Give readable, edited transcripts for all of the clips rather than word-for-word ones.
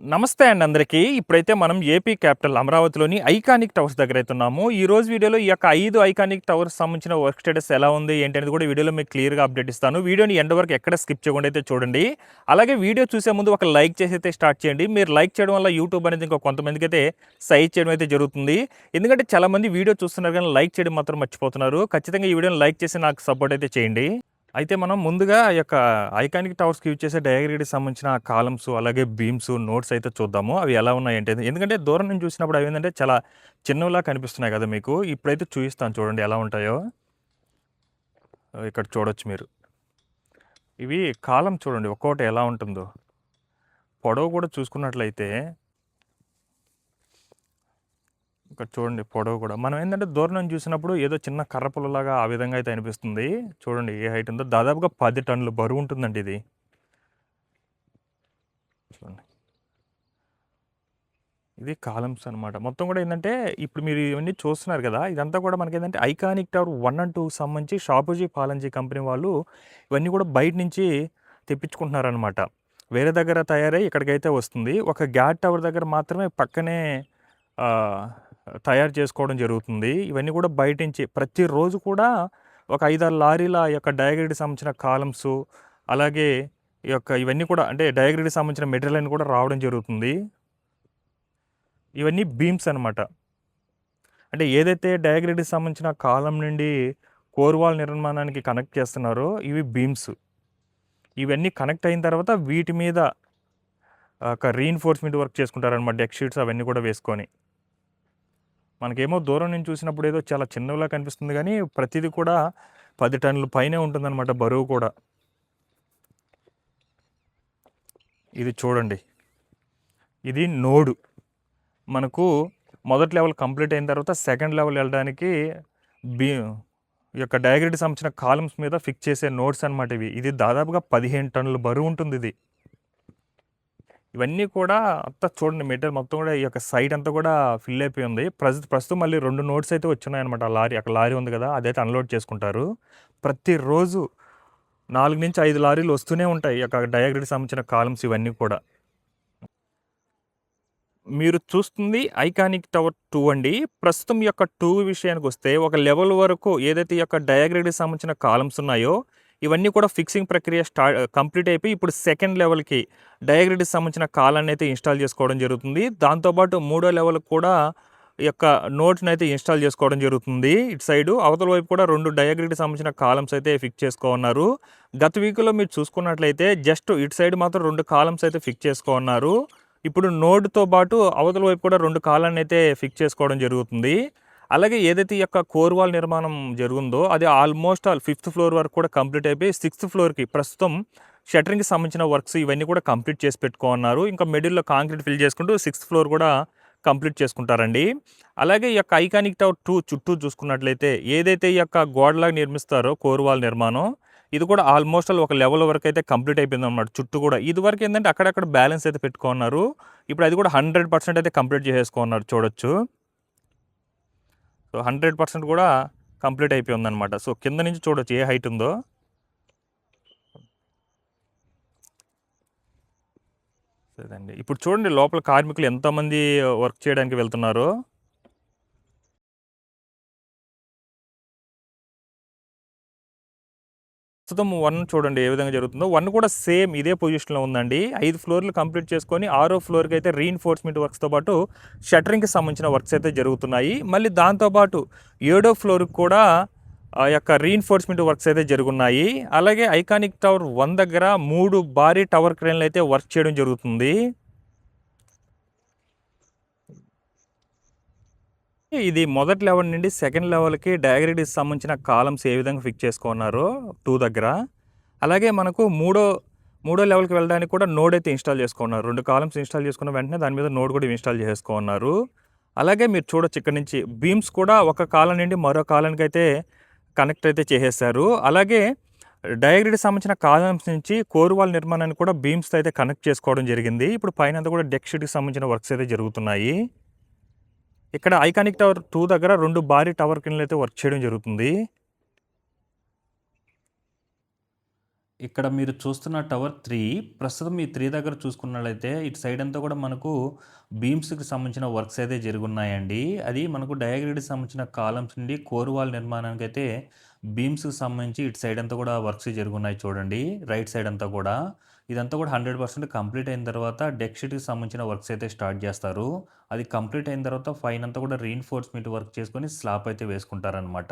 నమస్తే అండి అందరికీ. ఇప్పుడైతే మనం ఏపీ క్యాపిటల్ అమరావతిలోని ఐకానిక్ టవర్స్ దగ్గర అయితే ఉన్నాము. ఈ రోజు వీడియోలో ఈ యొక్క 5 ఐకానిక్ టవర్స్ సంబంధించిన వర్క్ స్టేటస్ ఎలా ఉంది ఏంటి అనేది కూడా వీడియోలో మీకు క్లియర్‌గా అప్డేట్ ఇస్తాను. వీడియోని ఎండ్ వరకు ఎక్కడ స్కిప్ చేయకుండా అయితే చూడండి. అలాగే వీడియో చూసే ముందు ఒక లైక్ చేసి అయితే స్టార్ట్ చేయండి. మీరు లైక్ చేయడం వల్ల యూట్యూబ్ అనేది ఇంకా కొంతమందికైతే సజెస్ట్ చేయడం అయితే జరుగుతుంది. ఎందుకంటే చాలామంది వీడియో చూస్తున్నారు కానీ లైక్ చేయడం మాత్రం మర్చిపోతున్నారు. ఖచ్చితంగా ఈ వీడియోని లైక్ చేసి నాకు సపోర్ట్ అయితే చేయండి. అయితే మనం ముందుగా ఈ యొక్క ఐకానిక్ టవర్స్‌కి యూజ్ చేసే డయాగ్రిడ్‌కి సంబంధించిన కాలమ్స్, అలాగే బీమ్స్, నోట్స్ అయితే చూద్దాము. అవి ఎలా ఉన్నాయంటే ఎందుకంటే దూరం నుంచి చూసినప్పుడు అవి ఏంటంటే చాలా చిన్నవిలా కనిపిస్తున్నాయి కదా మీకు. ఇప్పుడైతే చూపిస్తాను చూడండి ఎలా ఉంటాయో. ఇక్కడ చూడొచ్చు మీరు. ఇవి కాలమ్ చూడండి ఒక్కోటి ఎలా ఉంటుందో. పొడవు కూడా చూసుకున్నట్లయితే ఇక్కడ చూడండి పొడవు కూడా. మనం ఏంటంటే దూరం నుంచి చూసినప్పుడు ఏదో చిన్న కర్ర పుల్లలాగా ఆ విధంగా అయితే అనిపిస్తుంది. చూడండి ఏ హైట్ ఉందో. దాదాపుగా 10 టన్నుల బరువు ఉంటుందండి ఇది. చూడండి. ఇది కాలమ్స్ అనమాట. మొత్తం కూడా ఏందంటే ఇప్పుడు మీరు ఇవన్నీ చూస్తున్నారు కదా! ఇదంతా కూడా మనకేందంటే ఐకానిక్ టవర్ 1 అండ్ 2 సంబంధించి షాపూజీ పాలంజీ కంపెనీ వాళ్ళు ఇవన్నీ కూడా బయట నుంచి తెప్పించుకుంటున్నారనమాట. వేరే దగ్గర తయారై ఇక్కడికైతే వస్తుంది. ఒక గ్యాట్ టవర్ దగ్గర మాత్రమే పక్కనే ఆహ్, తయారు చేసుకోవడం జరుగుతుంది. ఇవన్నీ కూడా బయట నుంచి ప్రతిరోజు కూడా ఒక 5, 6 లారీల ఈ యొక్క డయాగ్రిడ్‌కి సంబంధించిన కాలమ్సు, అలాగే ఈ యొక్క ఇవన్నీ కూడా అంటే డయాగ్రిడ్‌కి సంబంధించిన మెటీరియల్ అన్నీ కూడా రావడం జరుగుతుంది. ఇవన్నీ బీమ్స్ అనమాట. అంటే ఏదైతే డయాగ్రిడ్‌కి సంబంధించిన కాలమ్ నుండి కోర్ వాల్ నిర్మాణానికి కనెక్ట్ చేస్తున్నారో ఇవి బీమ్స్. ఇవన్నీ కనెక్ట్ అయిన తర్వాత వీటి మీద ఒక రీఇన్ఫోర్స్‌మెంట్ వర్క్ చేసుకుంటారనమాట. డెక్ షీట్స్ అవన్నీ కూడా వేసుకొని. మనకేమో దూరం నుంచి చూసినప్పుడు ఏదో చాలా చిన్నవిలా కనిపిస్తుంది గానీ ప్రతిది కూడా 10 టన్నుల పైనే ఉంటుందనమాట బరువు కూడా. ఇది చూడండి. ఇది నోడు. మనకు మొదటి లెవెల్ కంప్లీట్ అయిన తర్వాత సెకండ్ లెవెల్ వెళ్ళడానికి బీ ఈ యొక్క డయాగ్రిడ్‌కి సంబంధించిన కాలమ్స్ మీద ఫిక్స్ చేసే నోట్స్ అనమాట ఇవి. ఇది దాదాపుగా 15 టన్నుల బరువు ఉంటుంది ఇది. ఇవన్నీ కూడా అంతా చూడండి మెటీరియల్ మొత్తం కూడా ఈ యొక్క సైట్ అంతా కూడా ఫిల్ అయిపోయి ఉంది. ప్రస్తుతం మళ్ళీ 2 నోట్స్ అయితే వచ్చున్నాయన్నమాట. అక్కడ లారీ ఉంది కదా! అదైతే అన్‌లోడ్ చేసుకుంటారు. ప్రతిరోజు 4-5 లారీలు వస్తూనే ఉంటాయి. ఈ యొక్క డయాగ్రిడ్‌కి సంబంధించిన కాలమ్స్ ఇవన్నీ కూడా. మీరు చూస్తుంది ఐకానిక్ టవర్ 2 అండి. ప్రస్తుతం ఈ యొక్క 2 విషయానికొస్తే ఒక లెవెల్ వరకు ఏదైతే ఈ యొక్క డయాగ్రిడ్‌కి సంబంధించిన కాలమ్స్ ఉన్నాయో ఇవన్నీ కూడా ఫిక్సింగ్ ప్రక్రియ కంప్లీట్ అయిపోయి ఇప్పుడు సెకండ్ లెవెల్‌కి డయాగ్రిడ్‌కి సంబంధించిన కాలాన్ని అయితే ఇన్‌స్టాల్ చేసుకోవడం జరుగుతుంది. దాంతోపాటు మూడో లెవెల్‌కి కూడా ఈ యొక్క నోట్స్‌ని అయితే ఇన్‌స్టాల్ చేసుకోవడం జరుగుతుంది. ఇటు సైడు అవతల వైపు కూడా 2 డయాగ్రిడ్‌కి సంబంధించిన కాలమ్స్ అయితే ఫిక్స్ చేసుకోనున్నారు. గత వీక్‌లో మీరు చూసుకున్నట్లయితే జస్ట్ ఇటు సైడ్ మాత్రం 2 కాలమ్స్ అయితే ఫిక్స్ చేసుకోనున్నారు. ఇప్పుడు నోడ్‌తో పాటు అవతల వైపు కూడా 2 కాలాన్నయితే ఫిక్స్ చేసుకోవడం జరుగుతుంది. అలాగే ఏదైతే ఈ యొక్క కోర్ వాల్ నిర్మాణం జరుగుందో అది ఆల్మోస్ట్ ఆల్ 5థ్ ఫ్లోర్ వరకు కూడా కంప్లీట్ అయిపోయి 6థ్ ఫ్లోర్‌కి ప్రస్తుతం షట్టరింగ్‌కి సంబంధించిన వర్క్స్ ఇవన్నీ కూడా కంప్లీట్ చేసి పెట్టుకోనున్నారు. ఇంకా మిడిల్‌లో కాంక్రీట్ ఫిల్ చేసుకుంటూ 6థ్ ఫ్లోర్ కూడా కంప్లీట్ చేసుకుంటారండి. అలాగే ఈ యొక్క ఐకానిక్ టవర్ 2 చుట్టూ చూసుకున్నట్లయితే ఏదైతే ఈ యొక్క గోడలాగా నిర్మిస్తారో కోర్ వాల్ నిర్మాణం ఇది కూడా ఆల్మోస్ట్ ఆల్ ఒక లెవెల్ వరకు అయితే కంప్లీట్ అయిపోయిందన్నమాట చుట్టూ కూడా. ఇదివరకు ఏంటంటే అక్కడక్కడ బ్యాలెన్స్ అయితే పెట్టుకున్నారు. ఇప్పుడు అది కూడా 100% అయితే కంప్లీట్ చేసేసుకున్నారు చూడొచ్చు. సో 100% కూడా కంప్లీట్ అయిపోయిందన్నమాట. సో కింద నుంచి చూడొచ్చు ఏ హైట్ ఉందో. అదండి. ఇప్పుడు చూడండి లోపల కార్మికులు ఎంతమంది వర్క్ చేయడానికి వెళ్తున్నారో. ప్రస్తుతం 1 చూడండి ఏ విధంగా జరుగుతుందో. 1 కూడా సేమ్ ఇదే పొజిషన్‌లో ఉందండి. 5 ఫ్లోర్‌లు కంప్లీట్ చేసుకొని 6వ ఫ్లోర్‌కి అయితే రీఇన్ఫోర్స్‌మెంట్ వర్క్స్‌తో పాటు షట్టరింగ్‌కి సంబంధించిన వర్క్స్ అయితే జరుగుతున్నాయి. మళ్ళీ దాంతో పాటు 7వ ఫ్లోర్‌కి కూడా ఆ యొక్క రీఇన్ఫోర్స్‌మెంట్ వర్క్స్ అయితే జరుగున్నాయి. అలాగే ఐకానిక్ టవర్ 1 దగ్గర 3 భారీ టవర్ క్రేన్‌లు అయితే వర్క్ చేయడం జరుగుతుంది. ఇది మొదటి లెవెల్ నుండి సెకండ్ లెవెల్‌కి డయాగ్రిడ్‌కి సంబంధించిన కాలమ్స్ ఏ విధంగా ఫిక్స్ చేసుకున్నారో 2 దగ్గర. అలాగే మనకు మూడో లెవెల్‌కి వెళ్ళడానికి కూడా నోడ్ అయితే ఇన్‌స్టాల్ చేసుకున్నారు. 2 కాలమ్స్ ఇన్‌స్టాల్ చేసుకున్న వెంటనే దాని మీద నోడ్ కూడా ఇన్‌స్టాల్ చేసేసుకున్నారు. అలాగే మీరు చూడొచ్చు ఇక్కడ నుంచి బీమ్స్ కూడా ఒక కాలం నుండి మరో కాలానికైతే కనెక్ట్ అయితే చేసేసారు. అలాగే డయాగ్రిడ్‌కి సంబంధించిన కాలమ్స్ నుంచి కోర్ వాల్ నిర్మాణాన్ని కూడా బీమ్స్‌తో అయితే కనెక్ట్ చేసుకోవడం జరిగింది. ఇప్పుడు పైనంతా కూడా డెక్ షీట్‌కి సంబంధించిన వర్క్స్ అయితే జరుగుతున్నాయి. ఇక్కడ ఐకానిక్ టవర్ 2 దగ్గర 2 భారీ టవర్ క్రేన్‌లు అయితే వర్క్ చేయడం జరుగుతుంది. ఇక్కడ మీరు చూస్తున్న టవర్ 3 ప్రస్తుతం ఈ 3 దగ్గర చూసుకున్నట్లయితే ఇటు సైడ్ అంతా కూడా మనకు బీమ్స్‌కి సంబంధించిన వర్క్స్ అయితే జరిగున్నాయండి. అది మనకు డయాగ్రిడ్‌కి సంబంధించిన కాలమ్స్ నుండి కోర్ వాల్ నిర్మాణానికైతే బీమ్స్‌కి సంబంధించి ఇటు సైడ్ అంతా కూడా వర్క్స్ జరిగున్నాయి చూడండి. రైట్ సైడ్ అంతా కూడా. ఇదంతా కూడా 100% కంప్లీట్ అయిన తర్వాత డెక్ షీట్‌కి సంబంధించిన వర్క్స్ అయితే స్టార్ట్ చేస్తారు. అది కంప్లీట్ అయిన తర్వాత పైనంతా కూడా రీఇన్ఫోర్స్‌మెంట్ వర్క్ చేసుకొని స్లాబ్ అయితే వేసుకుంటారనమాట.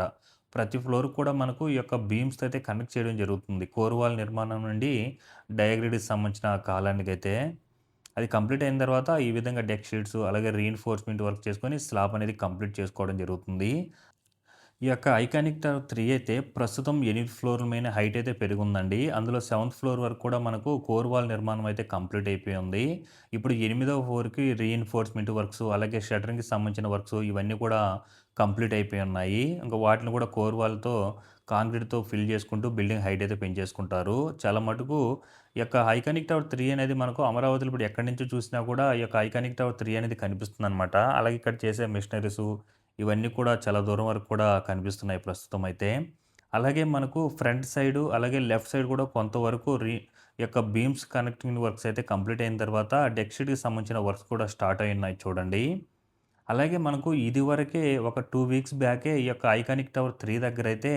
ప్రతి ఫ్లోర్‌కి కూడా మనకు ఈ యొక్క బీమ్స్‌తో అయితే కనెక్ట్ చేయడం జరుగుతుంది. కోర్ వాల్ నిర్మాణం నుండి డయాగ్రిడ్‌కి సంబంధించిన కాలానికైతే. అది కంప్లీట్ అయిన తర్వాత ఈ విధంగా డెక్ షీట్స్ అలాగే రీఇన్ఫోర్స్‌మెంట్ వర్క్ చేసుకొని స్లాబ్ అనేది కంప్లీట్ చేసుకోవడం జరుగుతుంది. ఈ యొక్క ఐకానిక్ టవర్ 3 అయితే ప్రస్తుతం 8 ఫ్లోర్ల మీద హైట్ అయితే పెరిగుందండి. అందులో 7థ్ ఫ్లోర్ వరకు కూడా మనకు కోర్ వాల్ నిర్మాణం అయితే కంప్లీట్ అయిపోయి ఉంది. ఇప్పుడు 8వ ఫ్లోర్‌కి రీఇన్ఫోర్స్‌మెంట్ వర్క్స్ అలాగే షట్టరింగ్‌కి సంబంధించిన వర్క్స్ ఇవన్నీ కూడా కంప్లీట్ అయిపోయి ఉన్నాయి. ఇంకా వాటిని కూడా కోర్ వాల్‌తో కాంక్రీట్‌తో ఫిల్ చేసుకుంటూ బిల్డింగ్ హైట్ అయితే పెంచేసుకుంటారు. చాలా మటుకు ఈ యొక్క ఐకానిక్ టవర్ 3 అనేది మనకు అమరావతిలో ఇప్పుడు ఎక్కడి నుంచి చూసినా కూడా ఈ యొక్క ఐకానిక్ టవర్ 3 అనేది కనిపిస్తుందనమాట. అలాగే ఇక్కడ చేసే మిషనరీసు ఇవన్నీ కూడా చాలా దూరం వరకు కూడా కనిపిస్తున్నాయి ప్రస్తుతం అయితే. అలాగే మనకు ఫ్రంట్ సైడు, అలాగే లెఫ్ట్ సైడ్ కూడా కొంతవరకు ఈ యొక్క బీమ్స్ కనెక్టింగ్ వర్క్స్ అయితే కంప్లీట్ అయిన తర్వాత డెక్ షీట్‌కి సంబంధించిన వర్క్స్ కూడా స్టార్ట్ అయ్యున్నాయి చూడండి. అలాగే మనకు ఇదివరకే ఒక 2 వీక్స్ బ్యాకే ఈ యొక్క ఐకానిక్ టవర్ 3 దగ్గరైతే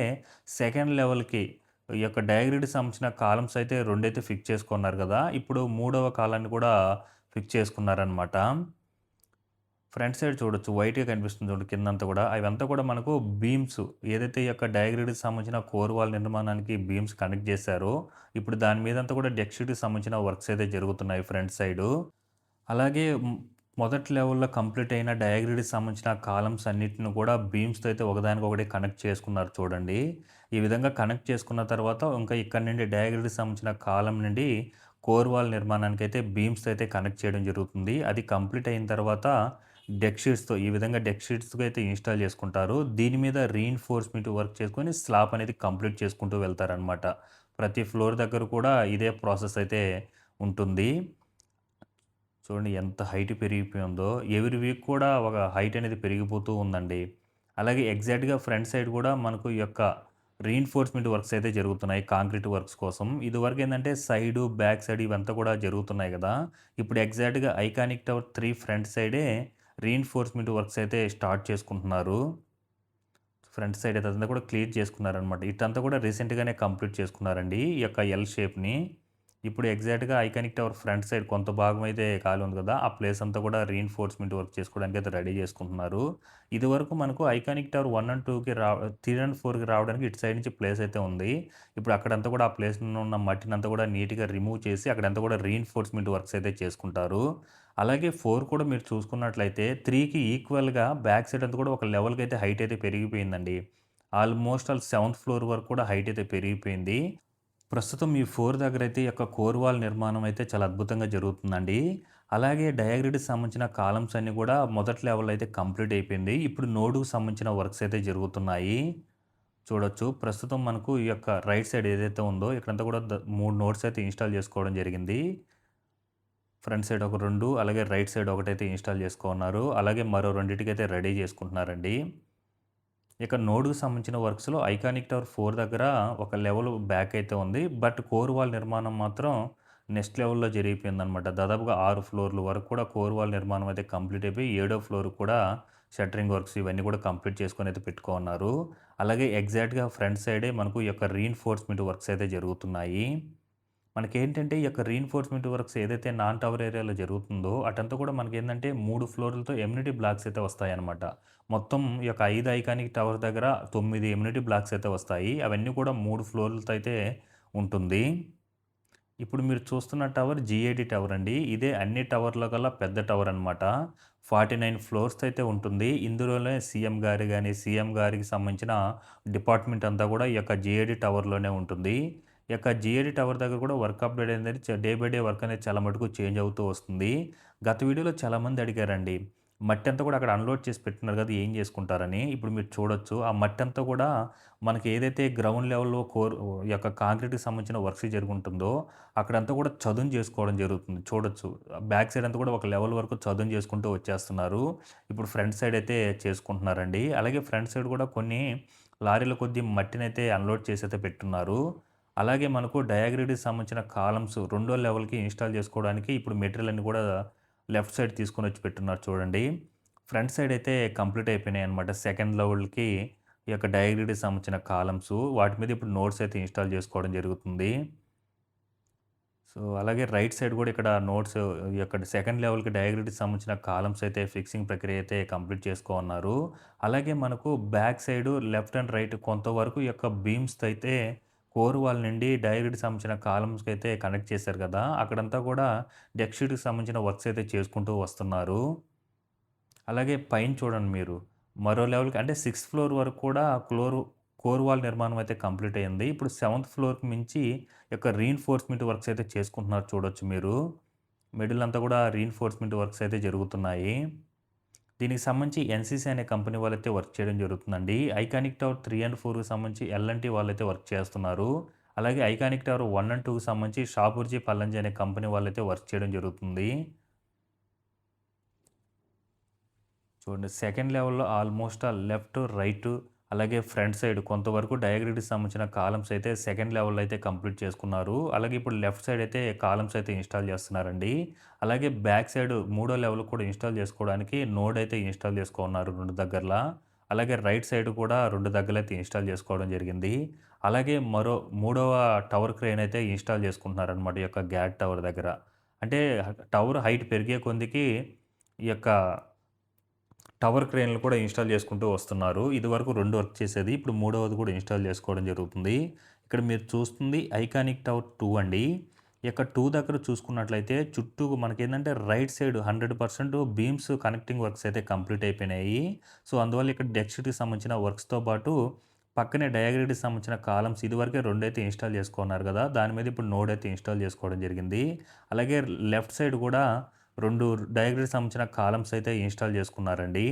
సెకండ్ లెవెల్‌కి ఈ యొక్క డయాగ్రిడ్‌కి సంబంధించిన కాలమ్స్ అయితే రెండైతే ఫిక్స్ చేసుకున్నారు గదా! ఇప్పుడు మూడవ కాలాన్ని కూడా ఫిక్స్ చేసుకున్నారనమాట. ఫ్రంట్ సైడ్ చూడొచ్చు. వైట్‌గా కనిపిస్తుంది చూడండి కిందంతా కూడా. అవంతా కూడా మనకు బీమ్స్ ఏదైతే ఈ యొక్క డయాగ్రిడ్‌కి సంబంధించిన కోర్ వాల్ నిర్మాణానికి బీమ్స్ కనెక్ట్ చేశారో, ఇప్పుడు దాని మీదంతా కూడా డెక్ షీట్‌కి సంబంధించిన వర్క్స్ అయితే జరుగుతున్నాయి ఫ్రంట్ సైడు. అలాగే మొదటి లెవెల్‌లో కంప్లీట్ అయిన డయాగ్రిడ్‌కి సంబంధించిన కాలమ్స్ అన్నిటిని కూడా బీమ్స్‌తో అయితే ఒకదానికొకటి కనెక్ట్ చేసుకున్నారు చూడండి. ఈ విధంగా కనెక్ట్ చేసుకున్న తర్వాత ఇంకా ఇక్కడి నుండి డయాగ్రిడ్‌కి సంబంధించిన కాలమ్ నుండి కోర్ వాల్ నిర్మాణానికైతే బీమ్స్‌తో అయితే కనెక్ట్ చేయడం జరుగుతుంది. అది కంప్లీట్ అయిన తర్వాత డెక్ షీట్స్‌తో ఈ విధంగా డెక్ షీట్స్‌తో అయితే ఇన్‌స్టాల్ చేసుకుంటారు. దీని మీద రీఇన్ఫోర్స్‌మెంట్ వర్క్ చేసుకొని స్లాబ్ అనేది కంప్లీట్ చేసుకుంటూ వెళ్తారనమాట. ప్రతి ఫ్లోర్ దగ్గర కూడా ఇదే ప్రాసెస్ అయితే ఉంటుంది. చూడండి ఎంత హైట్ పెరిగిపోయిందో. ఎవ్రీ వీక్ కూడా ఒక హైట్ అనేది పెరిగిపోతూ ఉందండి. అలాగే ఎగ్జాక్ట్‌గా ఫ్రంట్ సైడ్ కూడా మనకు ఈ యొక్క రీఇన్ఫోర్స్‌మెంట్ వర్క్స్ అయితే జరుగుతున్నాయి కాంక్రీట్ వర్క్స్ కోసం. ఇదివరకు ఏందంటే సైడు, బ్యాక్ సైడ్ ఇవంతా కూడా జరుగుతున్నాయి గదా! ఇప్పుడు ఎగ్జాక్ట్‌గా ఐకానిక్ టవర్ 3 ఫ్రంట్ సైడే రీఇన్ఫోర్స్‌మెంట్ వర్క్స్ అయితే స్టార్ట్ చేసుకుంటున్నారు. ఫ్రంట్ సైడ్ అయితే అదంతా కూడా క్లియర్ చేసుకున్నారనమాట. ఇటంతా కూడా రీసెంట్‌గానే కంప్లీట్ చేసుకున్నారండి. ఈ యొక్క ఎల్ షేప్‌ని. ఇప్పుడు ఎగ్జాక్ట్‌గా ఐకానిక్ టవర్ ఫ్రంట్ సైడ్ కొంత భాగం అయితే ఖాళీ ఉంది కదా! ఆ ప్లేస్ అంతా కూడా రీఇన్ఫోర్స్‌మెంట్ వర్క్ చేసుకోవడానికి అయితే రెడీ చేసుకుంటున్నారు. ఇదివరకు మనకు ఐకానిక్ టవర్ 1 అండ్ 2కి 3 అండ్ 4కి రావడానికి ఇటు సైడ్ నుంచి ప్లేస్ అయితే ఉంది. ఇప్పుడు అక్కడంతా కూడా ఆ ప్లేస్‌లో ఉన్న మట్టినంతా కూడా నీట్‌గా రిమూవ్ చేసి అక్కడంతా కూడా రీఇన్ఫోర్స్‌మెంట్ వర్క్స్ అయితే చేసుకుంటారు. అలాగే 4 కూడా మీరు చూసుకున్నట్లయితే 3కి ఈక్వల్‌గా బ్యాక్ సైడ్ అంతా కూడా ఒక లెవెల్‌కి అయితే హైట్ అయితే పెరిగిపోయిందండి. ఆల్మోస్ట్ ఆల్ 7థ్ ఫ్లోర్ వరకు కూడా హైట్ అయితే పెరిగిపోయింది. ప్రస్తుతం ఈ 4 దగ్గరైతే ఈ యొక్క కోర్ వాల్ నిర్మాణం అయితే చాలా అద్భుతంగా జరుగుతుందండి. అలాగే డయాగ్రిడ్‌కి సంబంధించిన కాలమ్స్ అన్నీ కూడా మొదటి లెవెల్ అయితే కంప్లీట్ అయిపోయింది. ఇప్పుడు నోడుకి సంబంధించిన వర్క్స్ అయితే జరుగుతున్నాయి. చూడొచ్చు. ప్రస్తుతం మనకు ఈ యొక్క రైట్ సైడ్ ఏదైతే ఉందో ఇక్కడంతా కూడా 3 నోడ్స్ అయితే ఇన్‌స్టాల్ చేసుకోవడం జరిగింది. ఫ్రంట్ సైడ్ ఒక 2 అలాగే రైట్ సైడ్ ఒకటైతే ఇన్‌స్టాల్ చేసుకోన్నారు. అలాగే మరో రెండిటికైతే రెడీ చేసుకుంటున్నారండి. ఇక నోడ్‌కి సంబంధించిన వర్క్స్‌లో ఐకానిక్ టవర్ 4 దగ్గర ఒక లెవెల్ బ్యాక్ అయితే ఉంది. బట్ కోర్ వాల్ నిర్మాణం మాత్రం నెక్స్ట్ లెవెల్‌లో జరిగిపోయిందనమాట. దాదాపుగా 6 ఫ్లోర్‌ల వరకు కూడా కోర్ వాల్ నిర్మాణం అయితే కంప్లీట్ అయిపోయి, ఏడో ఫ్లోర్‌కి కూడా షట్టరింగ్ వర్క్స్ ఇవన్నీ కూడా కంప్లీట్ చేసుకొని అయితే పెట్టుకోనున్నారు. అలాగే ఎగ్జాక్ట్‌గా ఫ్రంట్ సైడే మనకు ఈ యొక్క రీఇన్ఫోర్స్‌మెంట్ వర్క్స్ అయితే జరుగుతున్నాయి. మనకేంటంటే ఈ యొక్క రీఇన్ఫోర్స్‌మెంట్ వర్క్స్ ఏదైతే నాన్ టవర్ ఏరియాలో జరుగుతుందో అటంతా కూడా మనకేందంటే 3 ఫ్లోర్‌లతో ఎమ్యూనిటీ బ్లాక్స్ అయితే వస్తాయన్నమాట. మొత్తం ఈ యొక్క 5 ఐకానిక్ టవర్ దగ్గర 9 ఎమ్యూనిటీ బ్లాక్స్ అయితే వస్తాయి. అవన్నీ కూడా 3 ఫ్లోర్‌లతో అయితే ఉంటుంది. ఇప్పుడు మీరు చూస్తున్న టవర్ జీఏడీ టవర్ అండి. ఇదే అన్ని టవర్ల కల్లా పెద్ద టవర్ అనమాట. 49 ఫ్లోర్స్‌తో అయితే ఉంటుంది. ఇందులోనే సీఎం గారు గాని, సీఎం గారికి సంబంధించిన డిపార్ట్మెంట్ అంతా కూడా ఈ యొక్క జీఏడీ టవర్‌లోనే ఉంటుంది. ఈ యొక్క జీఏడీ టవర్ దగ్గర కూడా వర్క్ అప్‌డేట్ అనేది డే బై డే వర్క్ అనేది చాలా మటుకు చేంజ్ అవుతూ వస్తుంది. గత వీడియోలో చాలామంది అడిగారండి. మట్టంతా కూడా అక్కడ అన్‌లోడ్ చేసి పెట్టున్నారు కదా! ఏం చేసుకుంటారని. ఇప్పుడు మీరు చూడొచ్చు. ఆ మట్టంతా కూడా మనకి ఏదైతే గ్రౌండ్ లెవెల్‌లో ఈ యొక్క కాంక్రీట్‌కి సంబంధించిన వర్క్స్ జరుగుంటుందో అక్కడంతా కూడా చదును చేసుకోవడం జరుగుతుంది. చూడొచ్చు. బ్యాక్ సైడ్ అంతా కూడా ఒక లెవెల్ వరకు చదును చేసుకుంటూ వచ్చేస్తున్నారు. ఇప్పుడు ఫ్రంట్ సైడ్ అయితే చేసుకుంటున్నారండి. అలాగే ఫ్రంట్ సైడ్ కూడా కొన్ని లారీల కొద్దీ మట్టినైతే అన్‌లోడ్ చేసైతే పెట్టున్నారు. అలాగే మనకు డయాగ్రిడ్కి సంబంధించిన కాలమ్స్ రెండో లెవెల్‌కి ఇన్‌స్టాల్ చేసుకోవడానికి ఇప్పుడు మెటీరియల్ అన్నీ కూడా లెఫ్ట్ సైడ్ తీసుకొనొచ్చి పెట్టున్నారు చూడండి. ఫ్రంట్ సైడ్ అయితే కంప్లీట్ అయిపోయినాయన్నమాట. సెకండ్ లెవెల్‌కి ఈ యొక్క డయాగ్రిడ్కి సంబంధించిన కాలమ్స్ వాటి మీద ఇప్పుడు నోట్స్ అయితే ఇన్‌స్టాల్ చేసుకోవడం జరుగుతుంది. సో, అలాగే రైట్ సైడ్ కూడా ఇక్కడ నోట్స్ ఈ యొక్క సెకండ్ లెవెల్‌కి డయాగ్రిడ్కి సంబంధించిన కాలమ్స్ అయితే ఫిక్సింగ్ ప్రక్రియ అయితే కంప్లీట్ చేసుకోమన్నారు. అలాగే మనకు back side left and right కొంతవరకు ఈ యొక్క బీమ్స్‌తో అయితే కోర్ వాల్ నుండి డయాగ్రిడ్‌కి సంబంధించిన కాలమ్స్‌కి అయితే కనెక్ట్ చేశారు కదా! అక్కడంతా కూడా డెక్ షీట్‌కి సంబంధించిన వర్క్స్ అయితే చేసుకుంటూ వస్తున్నారు. అలాగే పైన చూడండి మీరు. మరో లెవెల్‌కి అంటే సిక్స్త్ ఫ్లోర్ వరకు కూడా కోర్ వాల్ నిర్మాణం అయితే కంప్లీట్ అయింది. ఇప్పుడు సెవెంత్ ఫ్లోర్‌కి మించి ఈ యొక్క రీన్ఫోర్స్‌మెంట్ వర్క్స్ అయితే చేసుకుంటున్నారు చూడొచ్చు మీరు. మిడిల్ అంతా కూడా రీన్ఫోర్స్‌మెంట్ వర్క్స్ అయితే జరుగుతున్నాయి. దీనికి సంబంధించి ఎన్‌సీసీ అనే కంపెనీ వాళ్ళైతే వర్క్ చేయడం జరుగుతుందండి. ఐకానిక్ టవర్ 3 అండ్ 4కి సంబంధించి ఎల్&టీ వాళ్ళైతే వర్క్ చేస్తున్నారు. అలాగే ఐకానిక్ టవర్ 1 అండ్ 2కి సంబంధించి షాపూర్జీ పల్లంజీ అనే కంపెనీ వాళ్ళైతే వర్క్ చేయడం జరుగుతుంది. చూడండి సెకండ్ లెవెల్‌లో ఆల్మోస్ట్ లెఫ్ట్, రైట్ అలాగే ఫ్రంట్ సైడ్ కొంతవరకు డయాగ్రిడ్‌కి సంబంధించిన కాలమ్స్ అయితే సెకండ్ లెవెల్‌లో అయితే కంప్లీట్ చేసుకున్నారు. అలాగే ఇప్పుడు లెఫ్ట్ సైడ్ అయితే కాలమ్స్ అయితే ఇన్‌స్టాల్ చేస్తున్నారండి. అలాగే బ్యాక్ సైడ్ మూడో లెవెల్ కూడా ఇన్‌స్టాల్ చేసుకోవడానికి నోడ్ అయితే ఇన్‌స్టాల్ చేసుకోన్నారు 2 దగ్గరలా. అలాగే రైట్ సైడ్ కూడా 2 దగ్గరలైతే ఇన్‌స్టాల్ చేసుకోవడం జరిగింది. అలాగే మరో మూడవ టవర్ క్రేన్ అయితే ఇన్‌స్టాల్ చేసుకుంటున్నారనమాట ఈ యొక్క గ్యాట్ టవర్ దగ్గర. అంటే టవర్ హైట్ పెరిగే కొందికి ఈ యొక్క టవర్ క్రేన్‌లు కూడా ఇన్‌స్టాల్ చేసుకుంటూ వస్తున్నారు. ఇదివరకు 2 వర్క్ చేసేది. ఇప్పుడు మూడవది కూడా ఇన్‌స్టాల్ చేసుకోవడం జరుగుతుంది. ఇక్కడ మీరు చూస్తుంది ఐకానిక్ టవర్ 2 అండి. ఈ యొక్క 2 దగ్గర చూసుకున్నట్లయితే చుట్టూ మనకేందంటే right side 100% beams connecting works అయితే కంప్లీట్ అయిపోయినాయి. సో, అందువల్ల ఇక్కడ డెక్ షీట్‌కి సంబంధించిన వర్క్స్‌తో పాటు పక్కనే డయాగ్రిడ్‌కి సంబంధించిన కాలమ్స్ ఇదివరకే 2 అయితే ఇన్‌స్టాల్ చేసుకున్నారు కదా! దాని మీద ఇప్పుడు నోడ్ అయితే ఇన్‌స్టాల్ చేసుకోవడం జరిగింది. అలాగే లెఫ్ట్ సైడ్ కూడా 2 డయాగ్రిడ్‌కి సంబంధించిన కాలమ్స్ అయితే ఇన్‌స్టాల్ చేసుకున్నారండి.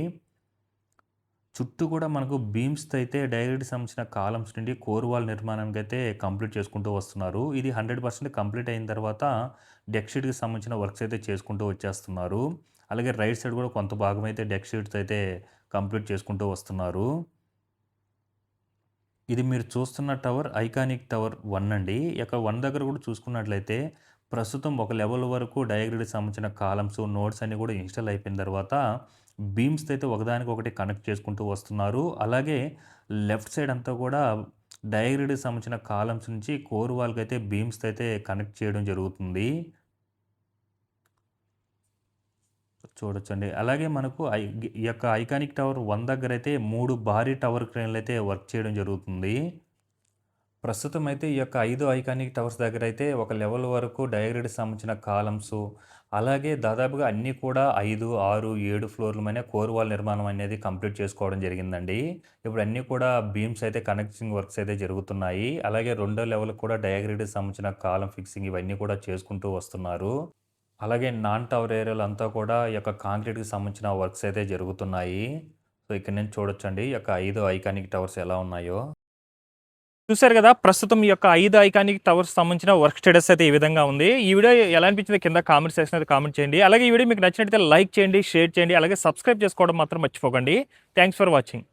చుట్టూ కూడా మనకు బీమ్స్‌తో అయితే డయాగ్రిడ్‌కి సంబంధించిన కాలమ్స్ నుండి కోర్ వాల్ నిర్మాణానికైతే కంప్లీట్ చేసుకుంటూ వస్తున్నారు. ఇది 100% కంప్లీట్ అయిన తర్వాత డెక్ షీట్‌కి సంబంధించిన వర్క్స్ అయితే చేసుకుంటూ వచ్చేస్తున్నారు. అలాగే రైట్ సైడ్ కూడా కొంత భాగం అయితే డెక్ షీట్స్ అయితే కంప్లీట్ చేసుకుంటూ వస్తున్నారు. ఇది మీరు చూస్తున్న టవర్ ఐకానిక్ టవర్ 1 అండి. ఈ యొక్క 1 దగ్గర కూడా చూసుకున్నట్లయితే ప్రస్తుతం ఒక లెవెల్ వరకు డయాగ్రిడ్‌కి సంబంధించిన కాలమ్స్, నోడ్స్ అన్నీ కూడా ఇన్‌స్టాల్ అయిపోయిన తర్వాత బీమ్స్‌తో అయితే ఒకదానికొకటి కనెక్ట్ చేసుకుంటూ వస్తున్నారు. అలాగే లెఫ్ట్ సైడ్ అంతా కూడా డయాగ్రిడ్‌కి సంబంధించిన కాలమ్స్ నుంచి కోర్ వాల్‌కి అయితే బీమ్స్‌తో అయితే కనెక్ట్ చేయడం జరుగుతుంది. చూడొచ్చండి. అలాగే మనకు ఈ యొక్క ఐకానిక్ టవర్ 1 దగ్గరైతే 3 భారీ టవర్ క్రేన్‌లయితే వర్క్ చేయడం జరుగుతుంది. ప్రస్తుతం అయితే ఈ యొక్క 5 ఐకానిక్ టవర్స్ దగ్గరైతే ఒక లెవెల్ వరకు డయాగ్రిడ్‌కి సంబంధించిన కాలమ్సు, అలాగే దాదాపుగా అన్నీ కూడా 5, 6, 7 ఫ్లోర్ల మీద కోర్ వాల్ నిర్మాణం అనేది కంప్లీట్ చేసుకోవడం జరిగిందండి. ఇప్పుడు అన్నీ కూడా బీమ్స్ అయితే కనెక్టింగ్ వర్క్స్ అయితే జరుగుతున్నాయి. అలాగే రెండో లెవెల్‌కి కూడా డయాగ్రిడ్‌కి సంబంధించిన కాలమ్ ఫిక్సింగ్ ఇవన్నీ కూడా చేసుకుంటూ వస్తున్నారు. అలాగే నాన్ టవర్ ఏరియాలో అంతా కూడా ఈ యొక్క కాంక్రీట్‌కి సంబంధించిన వర్క్స్ అయితే జరుగుతున్నాయి. సో, ఇక్కడ నుంచి చూడొచ్చండి ఈ యొక్క 5 ఐకానిక్ టవర్స్ ఎలా ఉన్నాయో. చూసారు కదా! ప్రస్తుతం ఈ యొక్క 5 ఐకానిక్ టవర్స్ సంబంధించిన వర్క్ స్టేటస్ అయితే ఈ విధంగా ఉంది. ఈ వీడియో ఎలా అనిపించిందో కింద కామెంట్ సెక్షన్ అయితే కామెంట్ చేయండి. అలాగే ఈ వీడియో మీకు నచ్చినట్లయితే లైక్ చేయండి, షేర్ చేయండి. అలాగే సబ్స్క్రైబ్ చేసుకోవడం మాత్రం మర్చిపోకండి. Thanks for watching.